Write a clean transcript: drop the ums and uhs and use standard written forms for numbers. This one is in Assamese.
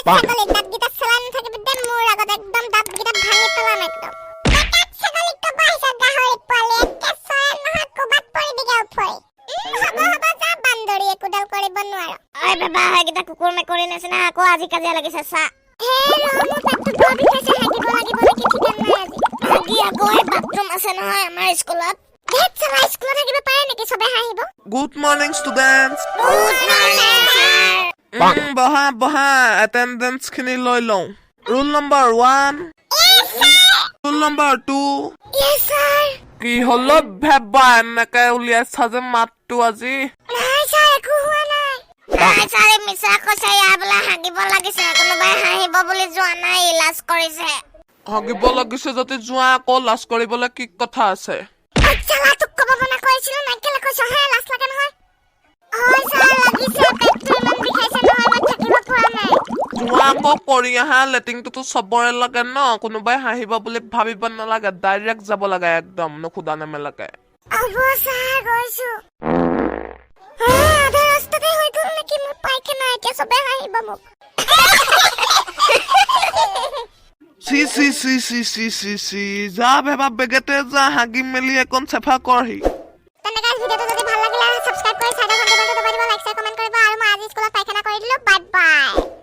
ছাগলী দাঁতকেইটা চেলাই নাথাকিবি দে মোৰ আগত একদম দাঁতকেইটা ভাঙি পেলাম একদম ছাগলীক তো বাইছা গাহৰি পোৱালি একে চয় নহয় কোবাত পৰি দিগে উঠৈ হ'ব যা বান্দৰী একোডাল কৰিব নোৱাৰ ঐ বাবা হেগিটা কুকুৰ মেকুৰী নিচিনা আকৌ আজি কাজিয়া লাগিছে চা হে ৰমু পেটটো বৰ বিষাইছে হাগিব লাগিব নেকি ঠিকান নাই আজি হাগি আকৌ বাথৰুম আছে নহয় আমাৰ স্কুলত ধেত চালা স্কুলত থাকিব পাৰে নেকি সবে হাঁহিব Good morning, students. Good morning বহা attendance খিনি লৈ লওঁ rule number 1 rule number 2 yes sir কি হলো ভেবা এনেকে উলিয়াইছা যে মাতটো আজি নাই sir একো হোৱা নাই sir মিছা কৈছে ইয়াৰ বোলে হাগিব লাগিছে কোনোবাই হাঁহিব বুলি যোৱা নাই ইলাজ কৰিছে হাগিব লাগিছে যদি যোৱা আকৌ লাজ কৰিবলৈ কি কথা আছে চালা তোক কব মনা কৰিছিল নাই কেলে কৈছ হে লাজ লাগে নহয় হয় sir লাগিছে পেটটো ইমান বিষাইছে নহয় মই থাকিব পৰা নাই যোৱা আকৌ কৰি আহা লেটিংটোতো চবৰে লাগে ন কোনোবাই হাঁহিব বুলি ভাবিব নালাগে ডাইৰেক্ট যাব লাগে একদম নুখুদা নেমেলাকে হ'ব sir গৈছো আধা ৰাস্তাতে হৈ গ'ল নেকি মোৰ পাইখানা এতিয়া সবে হাঁহিব মোক চি যা ভেবা বেগেতে যা হাগি মেলি একন চেফা কৰহি তেনে গাইস ভিডিওটো যদি ভাল লাগিলে সাবস্ক্ৰাইব কৰি চাইডৰ ঘণ্টাটো দবাই দিব লাইক শেয়াৰ কমেন্ট কৰিব আৰু মই আজি স্কুলত পাইখানা কৰি দিলো বাই বাই